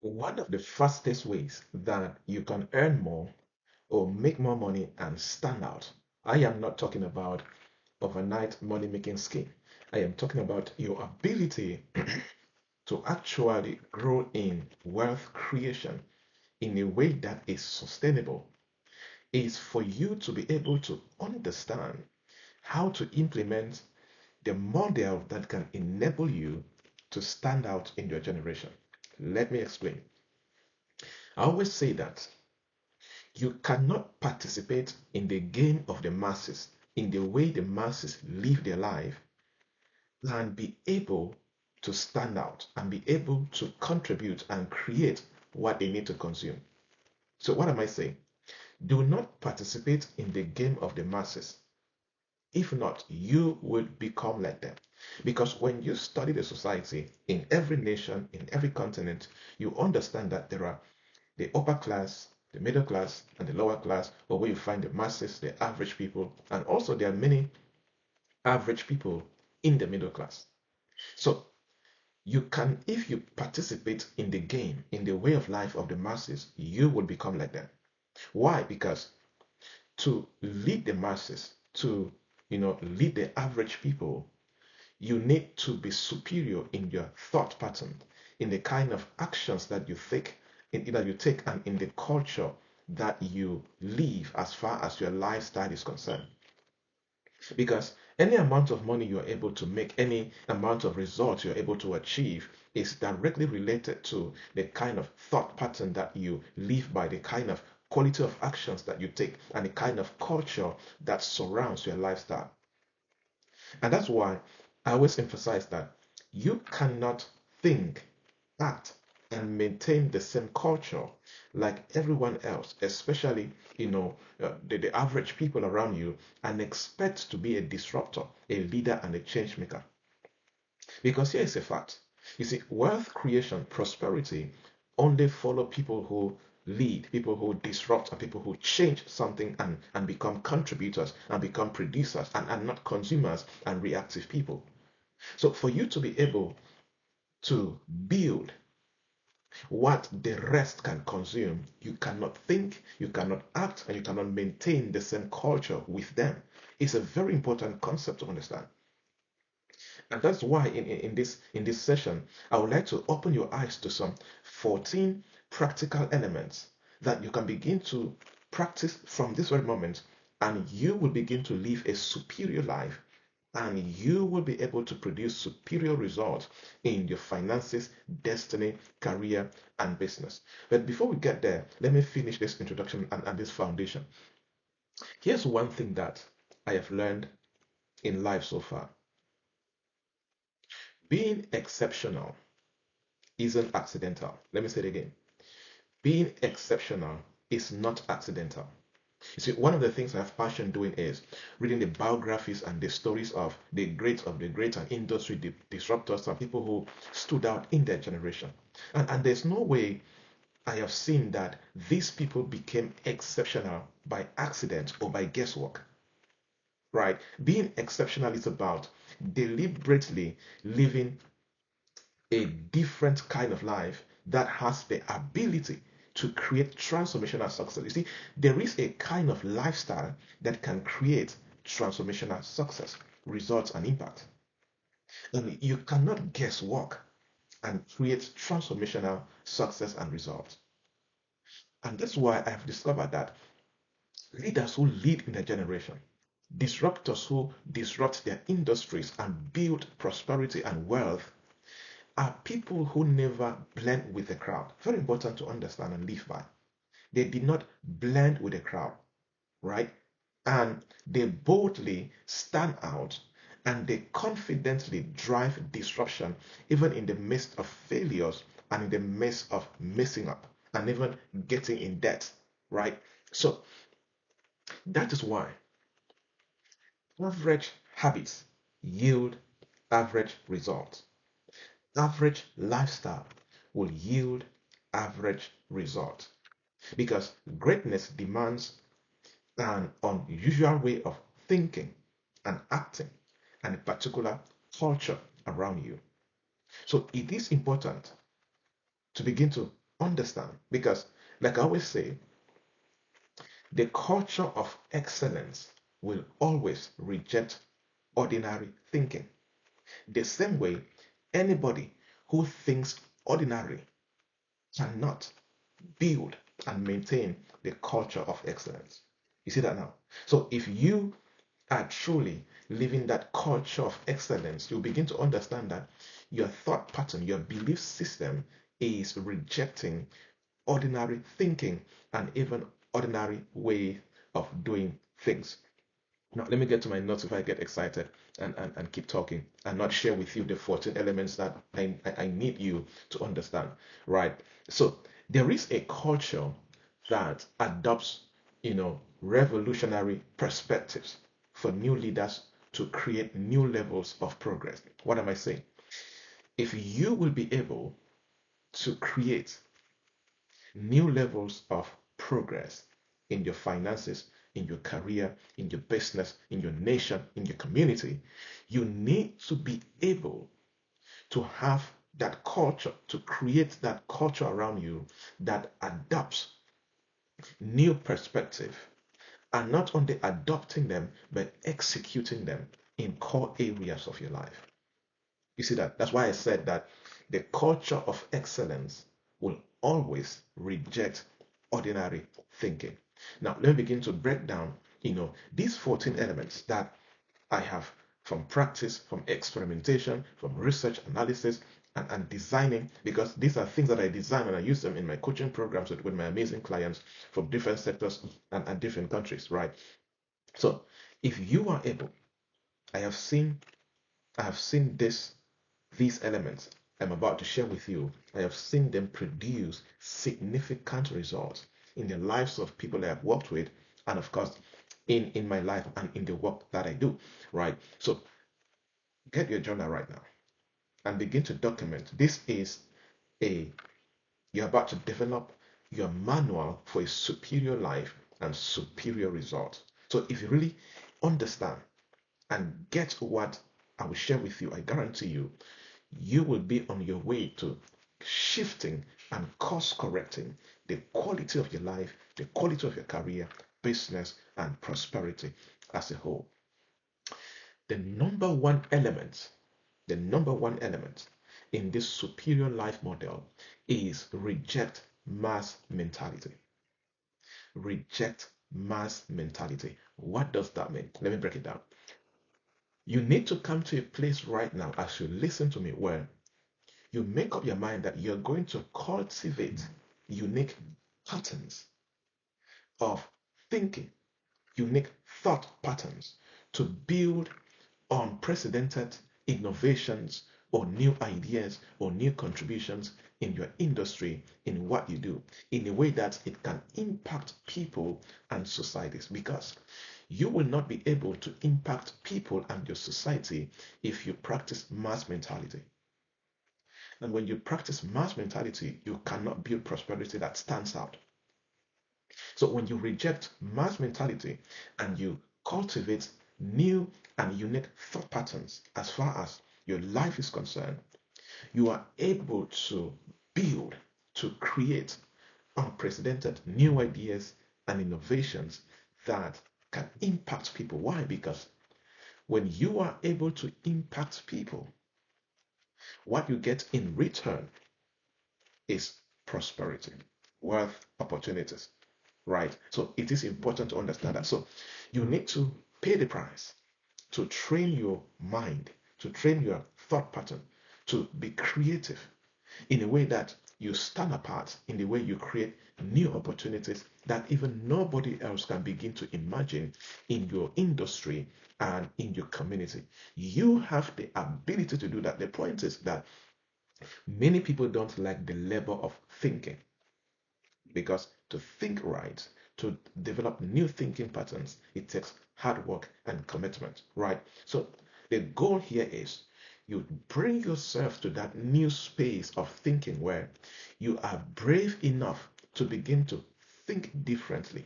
One of the fastest ways that you can earn more or make more money and stand out. I am not talking about overnight money making scheme. I am talking about your ability to actually grow in wealth creation in a way that is sustainable is for you to be able to understand how to implement the model that can enable you to stand out in your generation. Let me explain. I always say that you cannot participate in the game of the masses, in the way the masses live their life, and be able to stand out and be able to contribute and create what they need to consume. So, what am I saying? Do not participate in the game of the masses. If not, you will become like them. Because when you study the society in every nation, in every continent, you understand that there are the upper class, the middle class, and the lower class, or where you find the masses, the average people, and also there are many average people in the middle class. So you can, if you participate in the game, in the way of life of the masses, you will become like them. Why? Because to lead the masses, to lead the average people, you need to be superior in your thought pattern, in the kind of actions that you take, and in the culture that you live as far as your lifestyle is concerned. Because any amount of money you're able to make, any amount of results you're able to achieve is directly related to the kind of thought pattern that you live by, the kind of quality of actions that you take, and the kind of culture that surrounds your lifestyle. And that's why I always emphasize that you cannot think, act, and maintain the same culture like everyone else, especially, the average people around you, and expect to be a disruptor, a leader, and a change maker. Because here is a fact. You see, wealth creation, prosperity only follow people who lead, people who disrupt, and people who change something and become contributors and become producers and not consumers and reactive people. So for you to be able to build what the rest can consume, you cannot think, you cannot act, and you cannot maintain the same culture with them. It's a very important concept to understand. And that's why in this session, I would like to open your eyes to some 14 practical elements that you can begin to practice from this very moment, and you will begin to live a superior life, and you will be able to produce superior results in your finances, destiny, career, and business. But before we get there, let me finish this introduction and this foundation. Here's one thing that I have learned in life so far. Being exceptional isn't accidental. Let me say it again. Being exceptional is not accidental. You see, one of the things I have passion doing is reading the biographies and the stories of the great and industry disruptors and people who stood out in their generation. And there's no way I have seen that these people became exceptional by accident or by guesswork. Right? Being exceptional is about deliberately living a different kind of life that has the ability to create transformational success. You see, there is a kind of lifestyle that can create transformational success, results, and impact. And you cannot guess work and create transformational success and results. And that's why I have discovered that leaders who lead in their generation, disruptors who disrupt their industries and build prosperity and wealth, are people who never blend with the crowd. Very important to understand and live by. They did not blend with the crowd, right? And they boldly stand out, and they confidently drive disruption even in the midst of failures and in the midst of messing up and even getting in debt, right? So that is why average habits yield average results. Average lifestyle will yield average result, because greatness demands an unusual way of thinking and acting and a particular culture around you. So it is important to begin to understand. Because, like I always say, the culture of excellence will always reject ordinary thinking. The same way, anybody who thinks ordinary cannot build and maintain the culture of excellence. You see that now? So if you are truly living that culture of excellence, you'll begin to understand that your thought pattern, your belief system is rejecting ordinary thinking and even ordinary way of doing things. Now, let me get to my notes if I get excited and keep talking and not share with you the 14 elements that I need you to understand, right? So, there is a culture that adopts, revolutionary perspectives for new leaders to create new levels of progress. What am I saying? If you will be able to create new levels of progress in your finances, in your career, in your business, in your nation, in your community, you need to be able to have that culture, to create that culture around you that adopts new perspective and not only adopting them, but executing them in core areas of your life. You see that? That's why I said that the culture of excellence will always reject ordinary thinking. Now, let me begin to break down, these 14 elements that I have from practice, from experimentation, from research analysis, and designing, because these are things that I design and I use them in my coaching programs with my amazing clients from different sectors and different countries, right? So, if you are able, I have seen this these elements I'm about to share with you, I have seen them produce significant results in the lives of people I have worked with, and of course, in my life and in the work that I do, right? So get your journal right now and begin to document. This is a you're about to develop your manual for a superior life and superior results. So if you really understand and get what I will share with you, I guarantee you, you will be on your way to shifting and course correcting the quality of your life, the quality of your career, business, and prosperity as a whole. The number one element in this superior life model is reject mass mentality. Reject mass mentality. What does that mean? Let me break it down. You need to come to a place right now as you listen to me where you make up your mind that you're going to cultivate unique patterns of thinking, unique thought patterns to build unprecedented innovations or new ideas or new contributions in your industry, in what you do, in a way that it can impact people and societies. Because you will not be able to impact people and your society if you practice mass mentality. And when you practice mass mentality, you cannot build prosperity that stands out. So when you reject mass mentality and you cultivate new and unique thought patterns as far as your life is concerned, you are able to build, to create unprecedented new ideas and innovations that can impact people. Why? Because when you are able to impact people, what you get in return is prosperity, wealth, opportunities, right? So it is important to understand that. So you need to pay the price to train your mind, to train your thought pattern, to be creative in a way that you stand apart, in the way you create new opportunities that even nobody else can begin to imagine in your industry and in your community. You have the ability to do that. The point is that many people don't like the labor of thinking, because to think right, to develop new thinking patterns, it takes hard work and commitment, right? So the goal here is you bring yourself to that new space of thinking where you are brave enough to begin to think differently,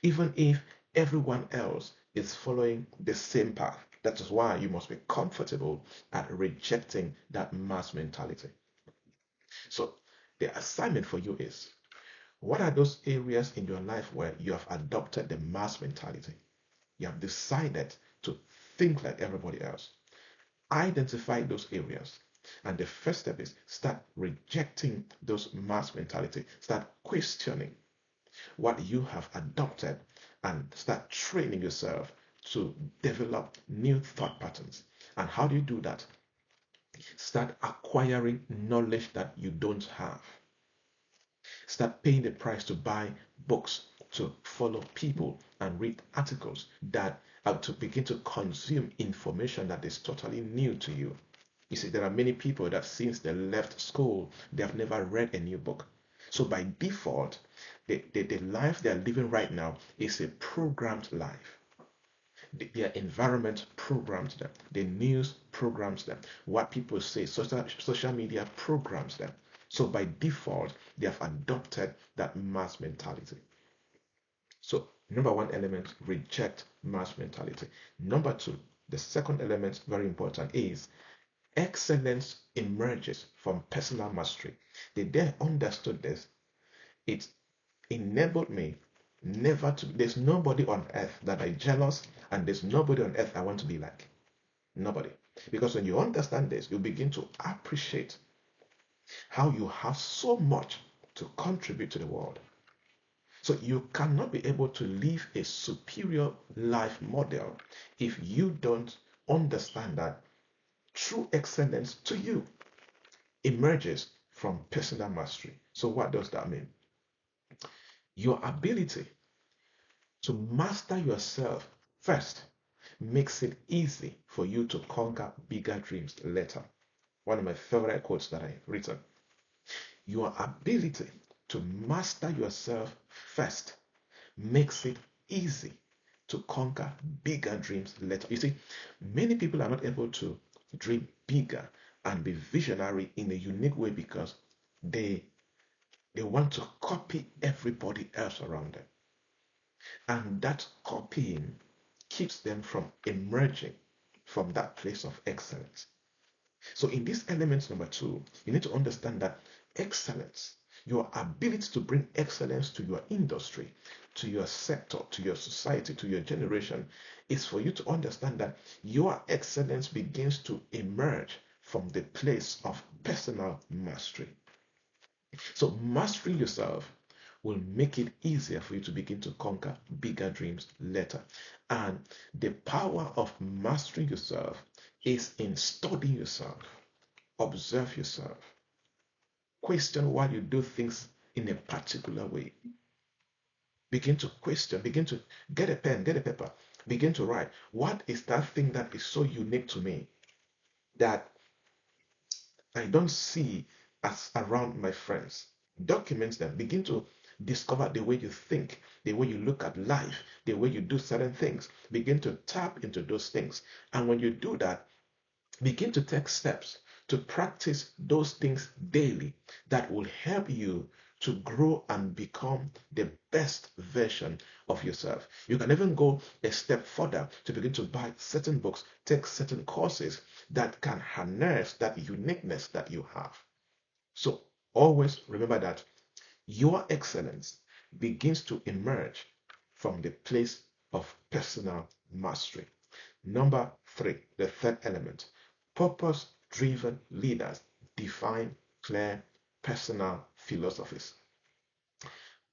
even if everyone else is following the same path. That is why you must be comfortable at rejecting that mass mentality. So The assignment for you is, what are those areas in your life where you have adopted the mass mentality? You have decided to think like everybody else. Identify those areas. And the first step is start rejecting those mass mentality. Start questioning what you have adopted and start training yourself to develop new thought patterns. And how do you do that? Start acquiring knowledge that you don't have. Start paying the price to buy books, to follow people and read articles that to begin to consume information that is totally new to you. You see, there are many people that since they left school, they have never read a new book. So by default, the life they are living right now is a programmed life. Their environment programs them. The news programs them. What people say, social media programs them. So by default, they have adopted that mass mentality. So number one element, reject mass mentality. Number two, the second element, very important, is excellence emerges from personal mastery. The day I understood this, it enabled me never to, there's nobody on earth that I jealous, and there's nobody on earth I want to be like. Nobody. Because when you understand this, you begin to appreciate how you have so much to contribute to the world. So you cannot be able to live a superior life model if you don't understand that true excellence to you emerges from personal mastery. So what does that mean? Your ability to master yourself first makes it easy for you to conquer bigger dreams later. One of my favorite quotes that I've written. Your ability to master yourself first makes it easy to conquer bigger dreams later. You see, many people are not able to dream bigger and be visionary in a unique way because they want to copy everybody else around them. And that copying keeps them from emerging from that place of excellence. So in this element number two, you need to understand that excellence, your ability to bring excellence to your industry, to your sector, to your society, to your generation, is for you to understand that your excellence begins to emerge from the place of personal mastery. So mastering yourself will make it easier for you to begin to conquer bigger dreams later. And the power of mastering yourself is in studying yourself, observe yourself, question why you do things in a particular way. Begin to question, begin to get a pen, get a paper, begin to write. What is that thing that is so unique to me that I don't see as around my friends? Document them. Begin to discover the way you think, the way you look at life, the way you do certain things. Begin to tap into those things. And when you do that, begin to take steps to practice those things daily that will help you to grow and become the best version of yourself. You can even go a step further to begin to buy certain books, take certain courses that can harness that uniqueness that you have. So always remember that your excellence begins to emerge from the place of personal mastery. Number three, the third element, purpose-driven leaders define clear personal philosophies.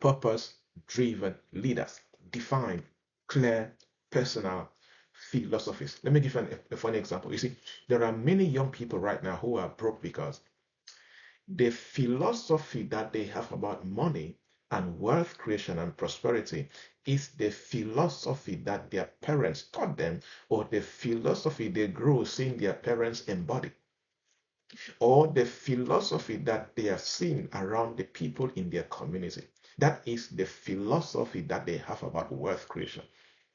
Purpose-driven leaders define clear personal philosophies. Let me give you a funny example. You see, there are many young people right now who are broke because the philosophy that they have about money and wealth creation and prosperity is the philosophy that their parents taught them, or the philosophy they grew seeing their parents embody, or the philosophy that they have seen around the people in their community. That is the philosophy that they have about wealth creation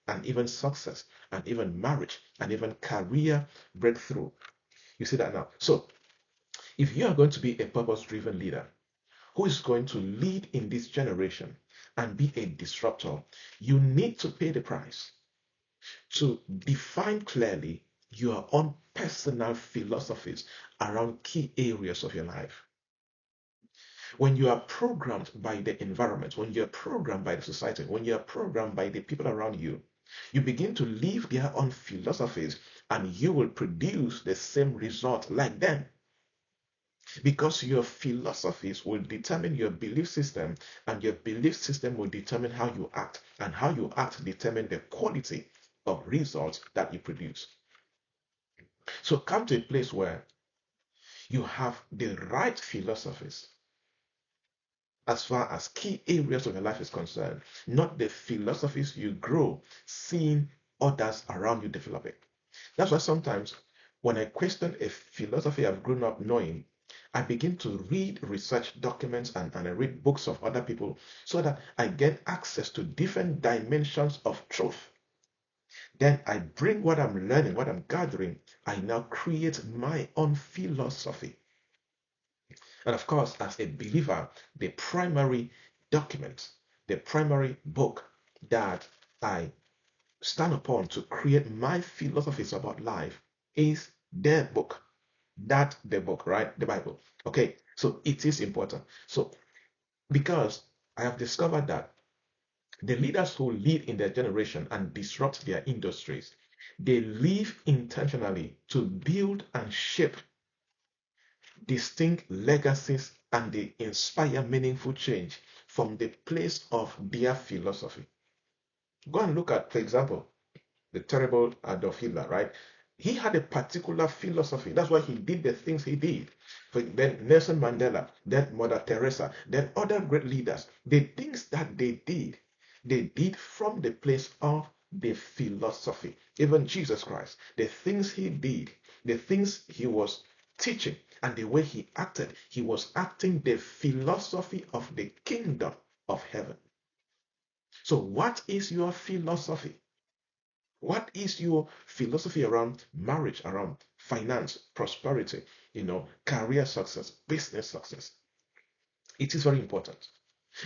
and even success and even marriage and even career breakthrough. You see that now? So if you are going to be a purpose-driven leader who is going to lead in this generation and be a disruptor, you need to pay the price to define clearly your own personal philosophies around key areas of your life. When you are programmed by the environment, when you're programmed by the society, when you're programmed by the people around you, you begin to live their own philosophies and you will produce the same result like them. Because your philosophies will determine your belief system, and your belief system will determine how you act, and how you act determine the quality of results that you produce. So come to a place where you have the right philosophies as far as key areas of your life is concerned, not the philosophies you grow seeing others around you developing. That's why sometimes when I question a philosophy I've grown up knowing, I begin to read research documents and I read books of other people so that I get access to different dimensions of truth. Then I bring what I'm learning, what I'm gathering, I now create my own philosophy. And of course, as a believer, the primary document, the primary book that I stand upon to create my philosophies about life is the book. The book, right? The Bible. Okay, so it is important. So, because I have discovered that the leaders who lead in their generation and disrupt their industries, they live intentionally to build and shape distinct legacies and they inspire meaningful change from the place of their philosophy. Go and look at, for example, the terrible Adolf Hitler, right? He had a particular philosophy. That's why he did the things he did. Then Nelson Mandela, then Mother Teresa, then other great leaders, the things that they did from the place of the philosophy. Even Jesus Christ, the things he did, the things he was teaching, and the way he was acting the philosophy of the kingdom of heaven. So, what is your philosophy? What is your philosophy around marriage, around finance, prosperity, career success, business success? It is very important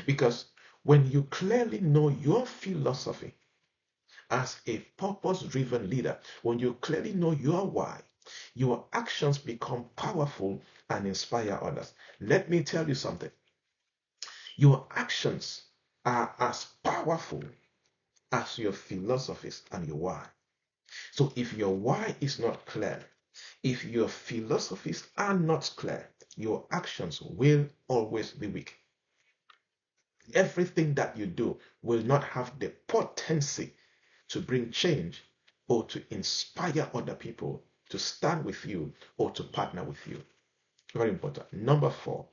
because when you clearly know your philosophy as a purpose-driven leader, when you clearly know your why, your actions become powerful and inspire others. Let me tell you something. Your actions are as powerful as your philosophies and your why. So if your why is not clear, if your philosophies are not clear, your actions will always be weak. Everything that you do will not have the potency to bring change or to inspire other people to stand with you or to partner with you. Very important. Number 4,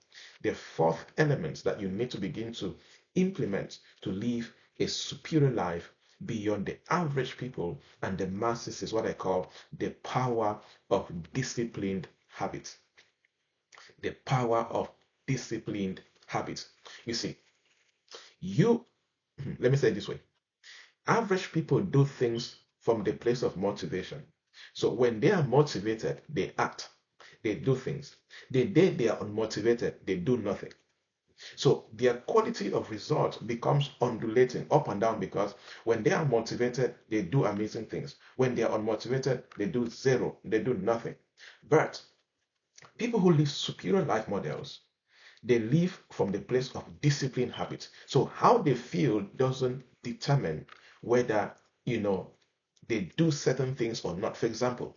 the fourth element that you need to begin to implement to live a superior life beyond the average people and the masses is what I call the power of disciplined habits. The power of disciplined habits. You see, you, let me say it this way. Average people do things from the place of motivation. So when they are motivated, they act, they do things. The day they are unmotivated, they do nothing. So their quality of results becomes undulating up and down because when they are motivated, they do amazing things. When they are unmotivated, they do zero, they do nothing. But people who live superior life models, they live from the place of discipline habits. So how they feel doesn't determine whether, they do certain things or not. For example,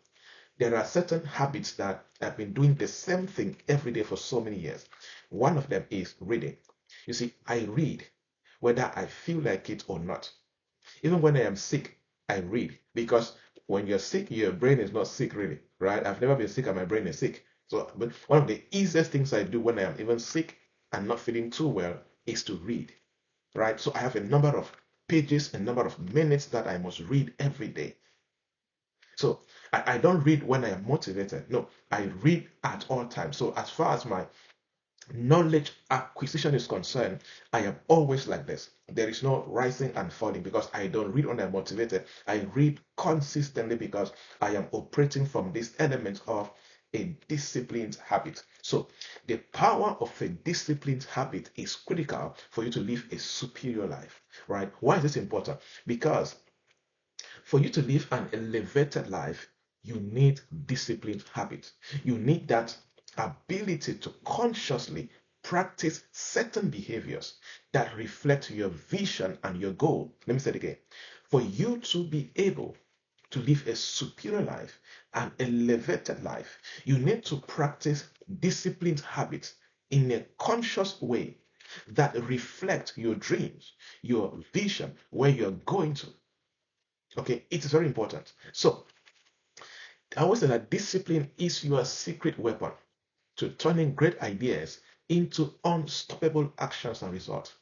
there are certain habits that I've been doing the same thing every day for so many years. One of them is reading. You see, I read whether I feel like it or not. Even when I am sick, I read because when you're sick, your brain is not sick really, right? I've never been sick and my brain is sick. So, but one of the easiest things I do when I am even sick and not feeling too well is to read, right? So I have a number of pages, a number of minutes that I must read every day. So I don't read when I am motivated. No, I read at all times. So as far as my knowledge acquisition is concerned, I am always like this. There is no rising and falling because I don't read when I'm motivated. I read consistently because I am operating from this element of a disciplined habit. So the power of a disciplined habit is critical for you to live a superior life, right? Why is this important? Because for you to live an elevated life, you need disciplined habits. You need that ability to consciously practice certain behaviors that reflect your vision and your goal. Let me say it again. For you to be able to live a superior life, an elevated life, you need to practice disciplined habits in a conscious way that reflect your dreams, your vision, where you're going to. Okay, it's very important. So I always say that discipline is your secret weapon to turning great ideas into unstoppable actions and results.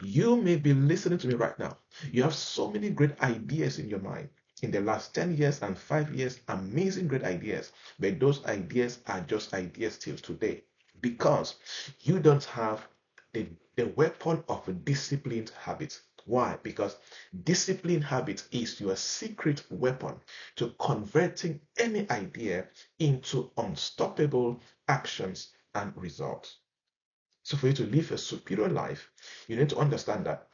You may be listening to me right now. You have so many great ideas in your mind. In the last 10 years and 5 years, amazing great ideas. But those ideas are just ideas till today because you don't have the weapon of a disciplined habit. Why? Because disciplined habit is your secret weapon to converting any idea into unstoppable actions and results. So for you to live a superior life, you need to understand that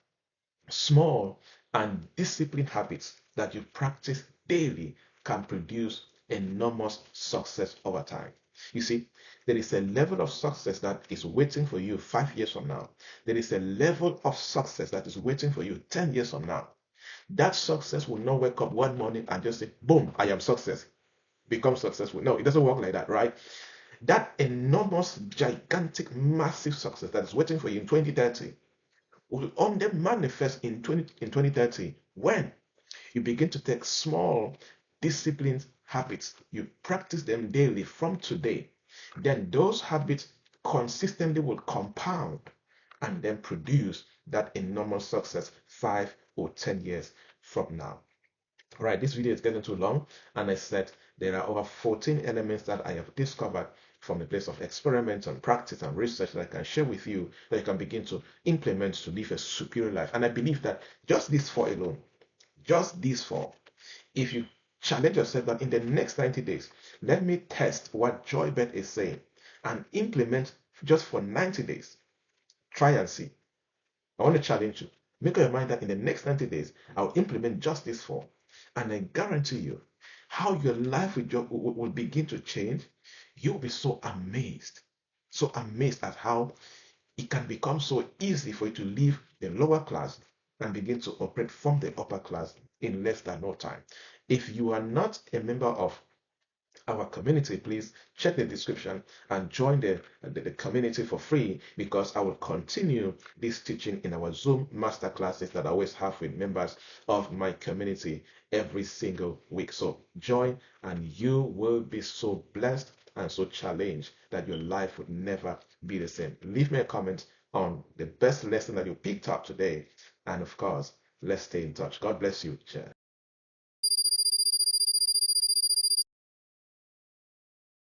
small and disciplined habits that you practice daily can produce enormous success over time. You see, there is a level of success that is waiting for you 5 years from now. There is a level of success that is waiting for you 10 years from now. That success will not wake up one morning and just say, boom, I am success, become successful. No, it doesn't work like that, right? That enormous, gigantic, massive success that is waiting for you in 2030 will only manifest in 2030 when you begin to take small, disciplined habits. You practice them daily from today. Then those habits consistently will compound and then produce that enormous success 5 or 10 years from now. All right, this video is getting too long, and I said there are over 14 elements that I have discovered from the place of experiment and practice and research that I can share with you that you can begin to implement to live a superior life. And I believe that just these four alone, just these four, if you challenge yourself that in the next 90 days, let me test what Joybert is saying and implement just for 90 days. Try and see. I want to challenge you. Make up your mind that in the next 90 days, I'll implement just these four. And I guarantee you, how your life will begin to change. You'll be so amazed at how it can become so easy for you to leave the lower class and begin to operate from the upper class in less than no time. If you are not a member of our community, please check the description and join the community for free, because I will continue this teaching in our Zoom master classes that I always have with members of my community every single week. So join and you will be so blessed and so challenged that your life would never be the same. Leave me a comment on the best lesson that you picked up today, and of course, let's stay in touch. God bless you. Cheers.